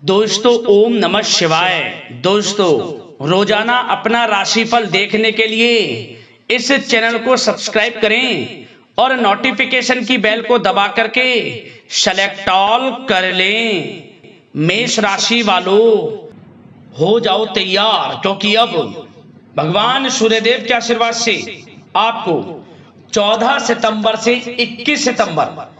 दोस्तों ओम नमः शिवाय। दोस्तों रोजाना अपना राशिफल देखने के लिए इस चैनल को सब्सक्राइब करें और नोटिफिकेशन की बेल को दबा करके सेलेक्ट ऑल कर लें। मेष राशि वालों हो जाओ तैयार, क्योंकि अब भगवान सूर्यदेव के आशीर्वाद से आपको 14 सितंबर से 21 सितंबर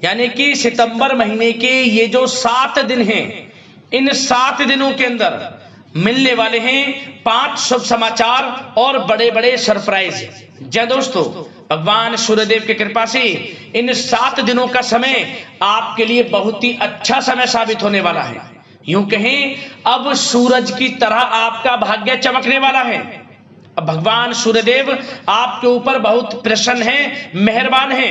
यानी कि सितंबर महीने के ये जो 7 दिन हैं, इन 7 दिनों के अंदर मिलने वाले हैं 5 शुभ समाचार और बड़े बड़े सरप्राइज। जय दोस्तों, भगवान सूर्यदेव की कृपा से इन 7 दिनों का समय आपके लिए बहुत ही अच्छा समय साबित होने वाला है। यूं कहें अब सूरज की तरह आपका भाग्य चमकने वाला है। अब भगवान सूर्यदेव आपके ऊपर बहुत प्रसन्न है, मेहरबान है,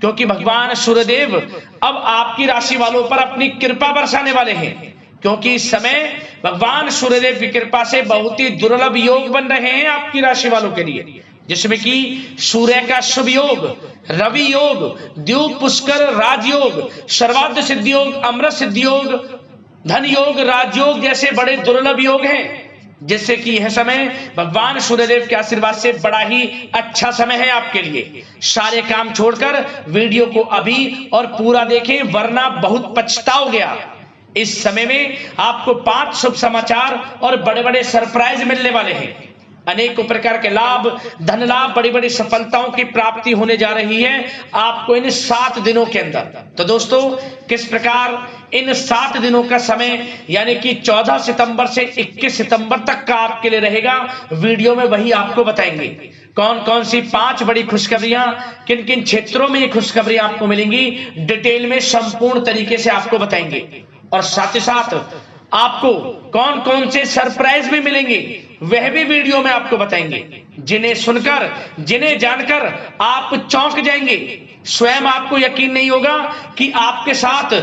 क्योंकि भगवान सूर्यदेव अब आपकी राशि वालों पर अपनी कृपा बरसाने वाले हैं। क्योंकि इस समय भगवान सूर्यदेव की कृपा से बहुत ही दुर्लभ योग बन रहे हैं आपकी राशि वालों के लिए, जिसमें कि सूर्य का शुभ योग, रवि योग, द्यूत पुष्कर राजयोग, सर्वार्थ सिद्धि योग, अमृत सिद्धि योग, धन योग, राजयोग जैसे बड़े दुर्लभ योग हैं, जिससे कि यह समय भगवान सूर्यदेव के आशीर्वाद से बड़ा ही अच्छा समय है आपके लिए। सारे काम छोड़कर वीडियो को अभी और पूरा देखें, वरना बहुत पछताओगे आप। इस समय में आपको 5 शुभ समाचार और बड़े बड़े सरप्राइज मिलने वाले हैं। अनेकों प्रकार के लाभ, धन लाभ, बड़ी बड़ी सफलताओं की प्राप्ति होने जा रही है आपको इन 7 दिनों के अंदर। तो दोस्तों, किस प्रकार इन 7 दिनों का समय यानी कि 14 सितंबर से 21 सितंबर तक का आपके लिए रहेगा, वीडियो में वही आपको बताएंगे। कौन कौन सी 5 बड़ी खुशखबरियां, किन किन क्षेत्रों में ये खुशखबरियां आपको मिलेंगी, डिटेल में संपूर्ण तरीके से आपको बताएंगे। और साथ ही साथ आपको कौन कौन से सरप्राइज भी मिलेंगे, वह भी वीडियो में आपको बताएंगे, जिन्हें सुनकर, जिन्हें जानकर आप चौंक जाएंगे। स्वयं आपको यकीन नहीं होगा कि आपके साथ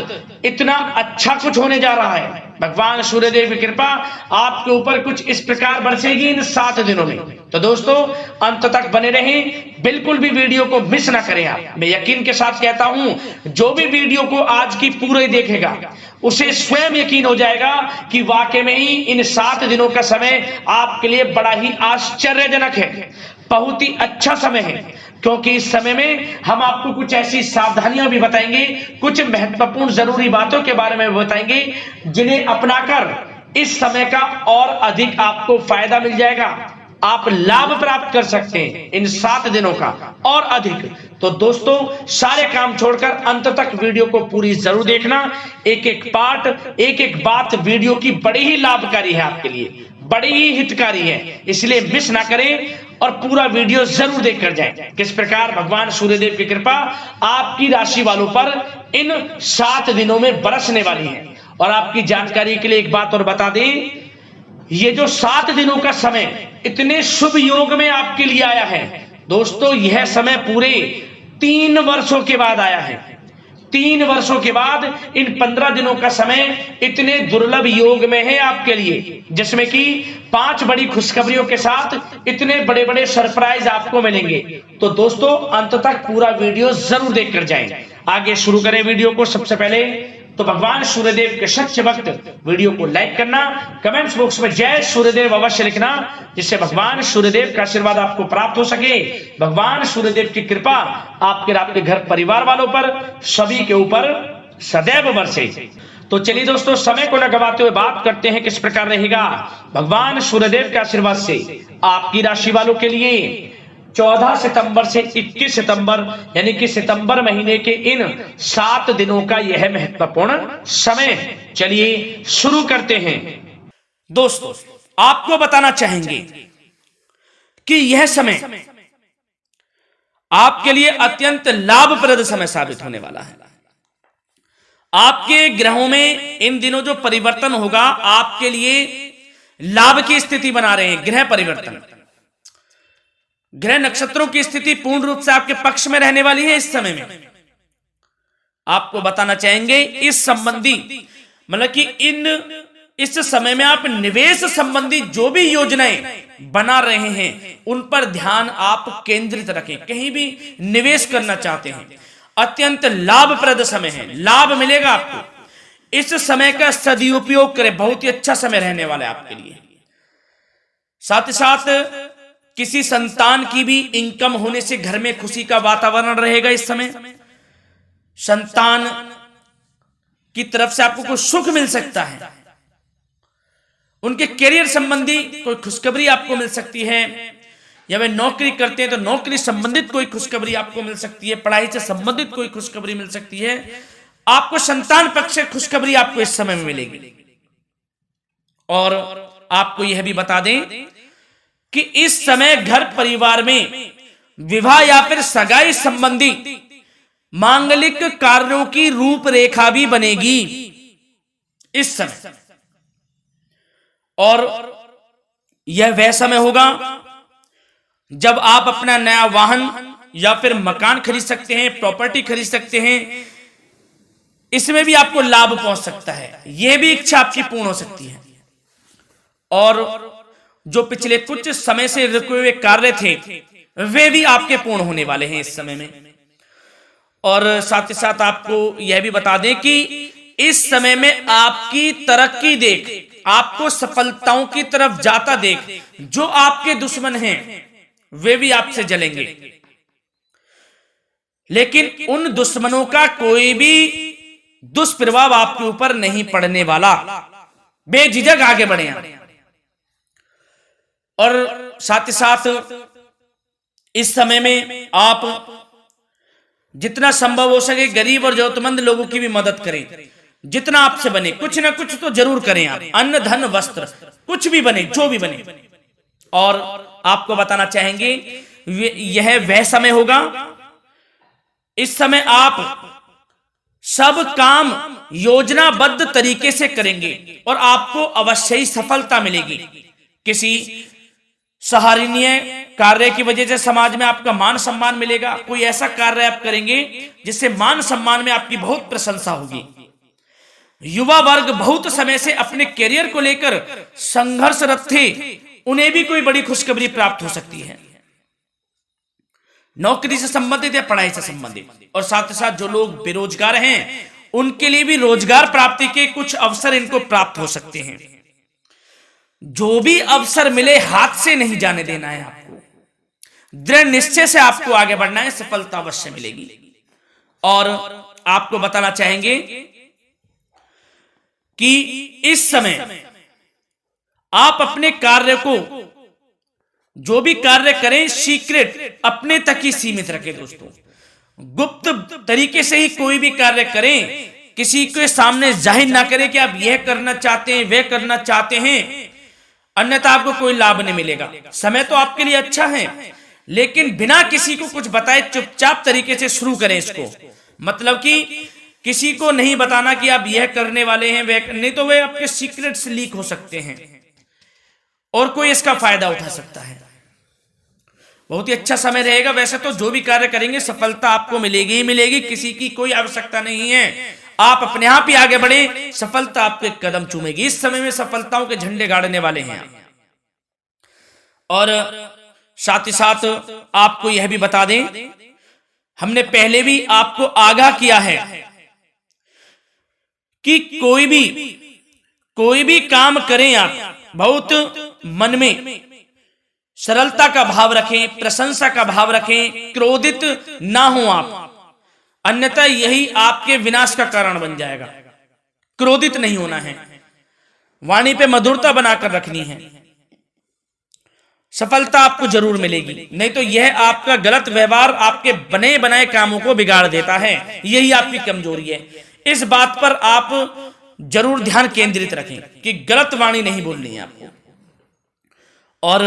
इतना अच्छा कुछ होने जा रहा है। भगवान सूर्यदेव की कृपा आपके ऊपर कुछ इस प्रकार बरसेगी इन 7 दिनों में। तो दोस्तों, अंत तक बने रहें, बिल्कुल भी वीडियो को मिस ना करें आप। मैं यकीन के साथ कहता हूं, जो भी वीडियो को आज की पूरे देखेगा उसे स्वयं यकीन हो जाएगा कि वाकई में ही इन 7 दिनों का समय आपके लिए बड़ा ही आश्चर्यजनक है, बहुत ही अच्छा समय है। क्योंकि इस समय में हम आपको कुछ ऐसी सावधानियां भी बताएंगे, कुछ महत्वपूर्ण जरूरी बातों के बारे में बताएंगे, जिन्हें अपनाकर इस समय का और अधिक आपको फायदा मिल जाएगा। आप लाभ प्राप्त कर सकते हैं इन 7 दिनों का और अधिक। तो दोस्तों, सारे काम छोड़कर अंत तक वीडियो को पूरी जरूर देखना। एक एक पार्ट, एक एक बात वीडियो की बड़ी ही लाभकारी है आपके लिए, बड़ी ही हितकारी है, इसलिए मिस ना करें और पूरा वीडियो जरूर देखकर जाएं। किस प्रकार भगवान सूर्यदेव की कृपा आपकी राशि वालों पर इन 7 दिनों में बरसने वाली है। और आपकी जानकारी के लिए एक बात और बता दें, ये जो 7 दिनों का समय इतने शुभ योग में आपके लिए आया है दोस्तों, यह समय पूरे 3 वर्षों के बाद आया है। 3 वर्षों के बाद इन 15 दिनों का समय इतने दुर्लभ योग में है आपके लिए, जिसमें कि 5 बड़ी खुशखबरियों के साथ इतने बड़े बड़े सरप्राइज आपको मिलेंगे। तो दोस्तों, अंत तक पूरा वीडियो जरूर देखकर जाएं। आगे शुरू करें वीडियो को। सबसे पहले तो भगवान सूर्यदेव के सच्चे भक्त वीडियो को लाइक करना, कमेंट्स बॉक्स में जय सूर्यदेव अवश्य लिखना, जिससे भगवान सूर्यदेव का आशीर्वाद आपको प्राप्त हो सके, भगवान सूर्यदेव की कृपा आपके घर परिवार वालों पर, सभी के ऊपर सदैव बरसे। तो चलिए दोस्तों, समय को न गवाते हुए बात करते हैं किस प्रकार रहेगा भगवान सूर्यदेव के आशीर्वाद से आपकी राशि वालों के लिए 14 सितंबर से 21 सितंबर यानी कि सितंबर महीने के इन 7 दिनों का यह महत्वपूर्ण समय। चलिए शुरू करते हैं। दोस्तों, आपको बताना चाहेंगे कि यह समय आपके लिए अत्यंत लाभप्रद समय साबित होने वाला है। आपके ग्रहों में इन दिनों जो परिवर्तन होगा, आपके लिए लाभ की स्थिति बना रहे हैं। ग्रह परिवर्तन, ग्रह नक्षत्रों की स्थिति पूर्ण रूप से आपके पक्ष में रहने वाली है। इस समय में आपको बताना चाहेंगे इस संबंधी, मतलब कि इस समय में आप निवेश संबंधी जो भी योजनाएं बना रहे हैं, उन पर ध्यान आप केंद्रित रखें। कहीं भी निवेश करना चाहते हैं, अत्यंत लाभप्रद समय है, लाभ मिलेगा आपको। इस समय का सदुपयोग करें, बहुत ही अच्छा समय रहने वाला है आपके लिए। साथ ही साथ किसी संतान की भी इनकम होने से घर में खुशी का वातावरण रहेगा। इस समय संतान की तरफ से आपको कुछ सुख मिल सकता है, उनके करियर संबंधी कोई खुशखबरी आपको मिल सकती है, या वे नौकरी करते हैं तो नौकरी संबंधित कोई खुशखबरी आपको मिल सकती है, पढ़ाई से संबंधित कोई खुशखबरी मिल सकती है। आपको संतान पक्ष से खुशखबरी आपको इस समय में मिलेगी। और आपको यह भी बता दें कि इस समय घर परिवार में विवाह या फिर सगाई संबंधी मांगलिक कार्यों की रूपरेखा भी बनेगी इस समय। और यह वह समय होगा जब आप अपना नया वाहन या फिर मकान खरीद सकते हैं, प्रॉपर्टी खरीद सकते हैं। इसमें भी आपको लाभ पहुंच सकता है, यह भी इच्छा आपकी पूर्ण हो सकती है। और जो पिछले कुछ समय से रुके हुए कार्य थे वे भी आपके पूर्ण होने वाले हैं इस समय में। और साथ ही साथ आपको यह भी बता दें कि इस समय में आपकी तरक्की देख, आपको सफलताओं की तरफ जाता देख, जो आपके दुश्मन हैं वे भी आपसे जलेंगे, लेकिन उन दुश्मनों का कोई भी दुष्प्रभाव आपके ऊपर नहीं पड़ने वाला। बेझिझक आगे बढ़े आप। और साथ ही साथ इस समय में आप जितना संभव हो सके गरीब और जरूरतमंद लोगों की भी मदद करें। जितना आपसे बने कुछ ना कुछ तो जरूर करें आप, अन्न धन वस्त्र कुछ भी बने, जो भी बने। और आपको बताना चाहेंगे यह वह समय होगा, इस समय आप सब काम योजनाबद्ध तरीके से करेंगे और आपको अवश्य ही सफलता मिलेगी। किसी सराहनीय कार्य की वजह से समाज में आपका मान सम्मान मिलेगा। कोई ऐसा कार्य आप करेंगे जिससे मान सम्मान में आपकी बहुत प्रशंसा होगी। युवा वर्ग बहुत समय से अपने करियर को लेकर संघर्षरत थे, उन्हें भी कोई बड़ी खुशखबरी प्राप्त हो सकती है, नौकरी से संबंधित या पढ़ाई से संबंधित। और साथ ही साथ जो लोग बेरोजगार हैं उनके लिए भी रोजगार प्राप्ति के कुछ अवसर इनको प्राप्त हो सकते हैं। जो भी अवसर मिले हाथ से नहीं जाने देना है आपको, दृढ़ निश्चय से आपको आगे बढ़ना है, सफलता अवश्य मिलेगी। और आपको बताना चाहेंगे कि इस समय आप अपने कार्य को, जो भी कार्य करें, सीक्रेट अपने तक ही सीमित रखें दोस्तों। गुप्त तरीके से ही कोई भी कार्य करें, किसी के सामने जाहिर ना करें कि आप यह करना चाहते हैं, वह करना चाहते हैं, अन्यथा आपको कोई लाभ नहीं मिलेगा। समय तो आपके लिए अच्छा है, लेकिन बिना किसी को कुछ बताए चुपचाप तरीके से शुरू करें इसको। मतलब कि किसी को नहीं बताना कि आप यह करने वाले हैं, वह नहीं, तो वे आपके सीक्रेट्स लीक हो सकते हैं और कोई इसका फायदा उठा सकता है। बहुत ही अच्छा समय रहेगा। वैसे तो जो भी कार्य करेंगे सफलता आपको मिलेगी ही मिलेगी, किसी की कोई आवश्यकता नहीं है। आप अपने आप ही आगे बढ़े, सफलता आपके कदम चूमेगी। इस समय में सफलताओं के झंडे गाड़ने वाले हैं। और साथ ही साथ आपको यह भी बता दें, हमने पहले भी आपको आगाह किया है कि कोई भी काम करें आप बहुत मन में सरलता का भाव रखें, प्रशंसा का भाव रखें, क्रोधित ना हो आप, अन्यथा यही आपके विनाश का कारण बन जाएगा। क्रोधित नहीं होना है, वाणी पे मधुरता बनाकर रखनी है, सफलता आपको जरूर मिलेगी। नहीं तो यह आपका गलत व्यवहार आपके बने बनाए कामों को बिगाड़ देता है, यही आपकी कमजोरी है। इस बात पर आप जरूर ध्यान केंद्रित रखें कि गलत वाणी नहीं बोलनी है आपको। और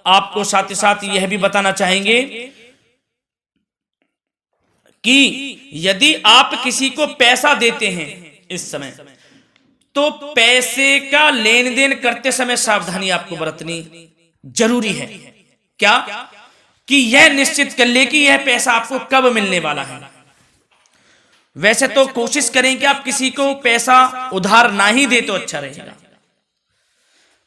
आपको साथ ही साथ यह भी बताना चाहेंगे कि यदि आप किसी को पैसा देते हैं इस समय, तो पैसे का लेन देन करते समय सावधानी आपको बरतनी जरूरी है। क्या कि यह निश्चित कर ले कि यह पैसा आपको कब मिलने वाला है। वैसे तो कोशिश करें कि आप किसी को पैसा उधार ना ही दे तो अच्छा रहेगा।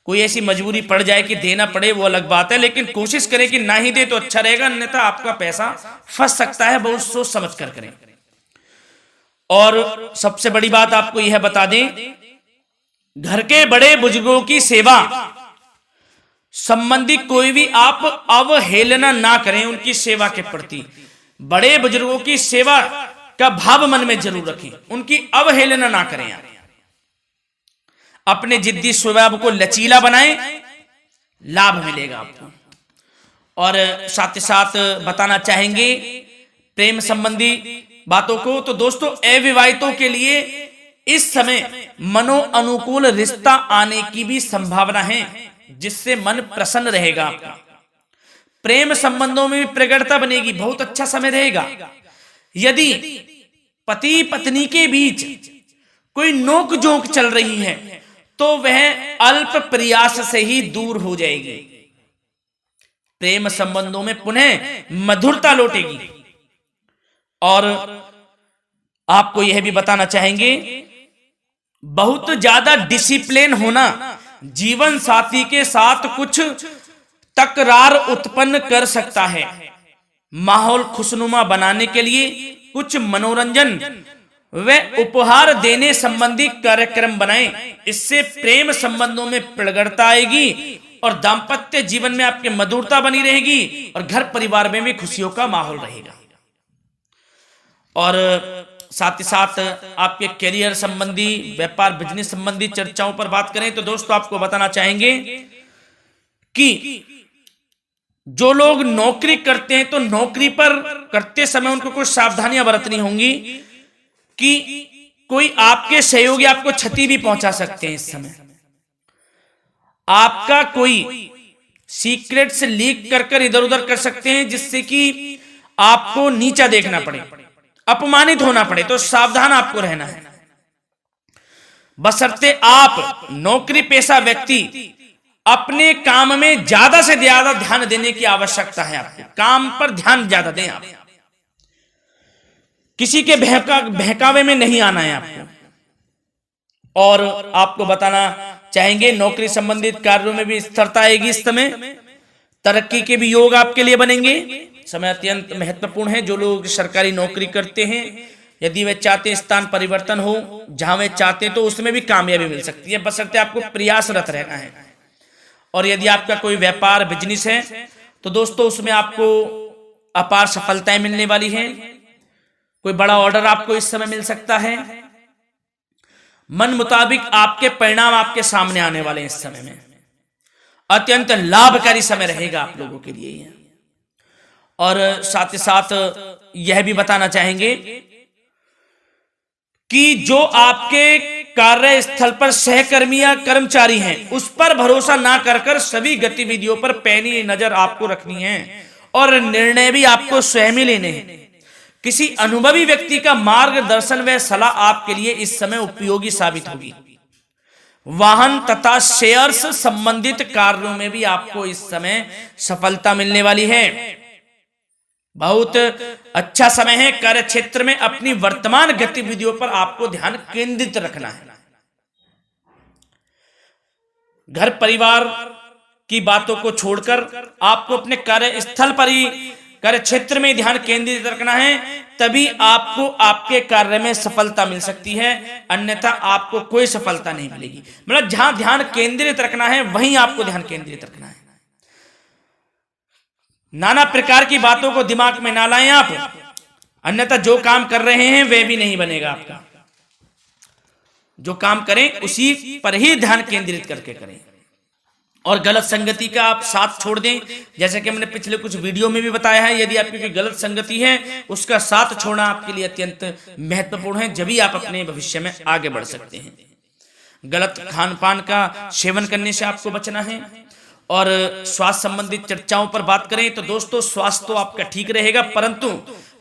कोई ऐसी मजबूरी पड़ जाए कि देना पड़े वो अलग बात है, लेकिन कोशिश करें कि ना ही दे तो अच्छा रहेगा, अन्यथा आपका पैसा फंस सकता है। बहुत सोच समझ कर करें। और सबसे बड़ी बात आपको यह बता दें, घर के बड़े बुजुर्गों की सेवा संबंधी कोई भी आप अवहेलना ना करें। उनकी सेवा के प्रति बड़े बुजुर्गों की सेवा का भाव मन में जरूर रखें, उनकी अवहेलना ना करें। आप अपने जिद्दी स्वभाव को लचीला बनाएं, लाभ मिलेगा आपको। और साथ ही साथ बताना चाहेंगे प्रेम संबंधी बातों को, तो दोस्तों अविवाहितों के लिए इस समय मनो अनुकूल रिश्ता आने की भी संभावना है, जिससे मन प्रसन्न रहेगा आपका। प्रेम संबंधों में भी प्रगाढ़ता बनेगी, बहुत अच्छा समय रहेगा। यदि पति पत्नी के बीच कोई नोक झोंक चल रही है तो वह अल्प प्रयास से ही दूर हो जाएगी। प्रेम संबंधों में पुनः मधुरता लौटेगी। और आपको यह भी बताना चाहेंगे, बहुत ज्यादा डिसिप्लिन होना जीवन साथी के साथ कुछ तकरार उत्पन्न कर सकता है। माहौल खुशनुमा बनाने के लिए कुछ मनोरंजन व उपहार देने संबंधी कार्यक्रम बनाएं। इससे प्रेम संबंधों में प्रगाढ़ता आएगी और दाम्पत्य जीवन में आपकी मधुरता बनी रहेगी और घर परिवार में भी खुशियों का माहौल रहेगा। और साथ ही साथ आपके करियर संबंधी, व्यापार बिजनेस संबंधी चर्चाओं पर बात करें तो दोस्तों आपको बताना चाहेंगे कि जो लोग नौकरी करते हैं तो नौकरी पर करते समय उनको कुछ सावधानियां बरतनी होंगी कि कोई आपके सहयोगी आपको क्षति भी पहुंचा सकते हैं। इस समय आपका कोई सीक्रेट्स लीक कर इधर उधर कर सकते हैं, जिससे कि आपको नीचा देखना पड़े, अपमानित होना पड़े। तो सावधान आपको रहना है। बशर्ते आप नौकरी पेशा व्यक्ति अपने काम में ज्यादा से ज्यादा ध्यान देने की आवश्यकता है। आपको काम पर ध्यान ज्यादा दें। आप किसी के बहकावे में नहीं आना है आपको। और आपको बताना चाहेंगे नौकरी संबंधित कार्यों में भी स्थिरता आएगी। इस समय तरक्की के भी योग आपके लिए बनेंगे। समय अत्यंत महत्वपूर्ण है। जो लोग सरकारी नौकरी करते हैं, यदि वे चाहते स्थान परिवर्तन हो, जहां वे चाहते तो उसमें भी कामयाबी मिल सकती है, बशर्ते आपको प्रयासरत रहना है। और यदि आपका कोई व्यापार बिजनेस है तो दोस्तों उसमें आपको अपार सफलताएं मिलने वाली हैं। कोई बड़ा ऑर्डर आपको इस समय मिल सकता है। मन मुताबिक आपके परिणाम आपके सामने आने वाले हैं। इस समय में अत्यंत लाभकारी समय रहेगा आप लोगों के लिए। और साथ ही साथ यह भी बताना चाहेंगे कि जो आपके कार्यस्थल पर सहकर्मी या कर्मचारी हैं, उस पर भरोसा ना कर सभी गतिविधियों पर पैनी नजर आपको रखनी है और निर्णय भी आपको स्वयं ही लेने हैं। किसी अनुभवी व्यक्ति का मार्गदर्शन व सलाह आपके लिए इस समय उपयोगी साबित होगी। वाहन तथा शेयर्स संबंधित कार्यों में भी आपको इस समय सफलता मिलने वाली है। बहुत अच्छा समय है। कार्य क्षेत्र में अपनी वर्तमान गतिविधियों पर आपको ध्यान केंद्रित रखना है। घर परिवार की बातों को छोड़कर आपको अपने कार्यस्थल पर ही, कार्य क्षेत्र में ध्यान केंद्रित रखना है, तभी आपको आपके कार्य में सफलता मिल सकती है, अन्यथा आपको कोई सफलता नहीं मिलेगी। मतलब जहां ध्यान केंद्रित रखना है वहीं आपको ध्यान केंद्रित रखना है। नाना प्रकार की बातों को दिमाग में ना लाएं आप, अन्यथा जो काम कर रहे हैं वह भी नहीं बनेगा आपका। जो काम करें उसी पर ही ध्यान केंद्रित करके करें और गलत संगति का आप साथ छोड़ दें। जैसे कि मैंने पिछले कुछ वीडियो में भी बताया है, यदि आपकी कोई गलत संगति है उसका साथ छोड़ना आपके लिए अत्यंत महत्वपूर्ण है, जब ही आप अपने भविष्य में आगे बढ़ सकते हैं। गलत खान पान का सेवन करने से आपको बचना है। और स्वास्थ्य संबंधित चर्चाओं पर बात करें तो दोस्तों स्वास्थ्य तो आपका ठीक रहेगा, परंतु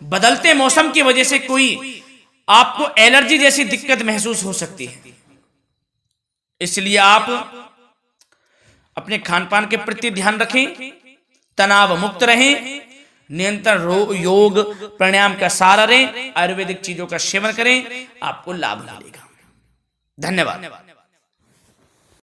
बदलते मौसम की वजह से कोई आपको एलर्जी जैसी दिक्कत महसूस हो सकती है। इसलिए आप अपने खान पान के प्रति ध्यान रखें, तनाव मुक्त रहें, नियंत्रण योग प्राणायाम का सहारा लें, आयुर्वेदिक चीजों का सेवन करें, आपको लाभ मिलेगा। धन्यवाद।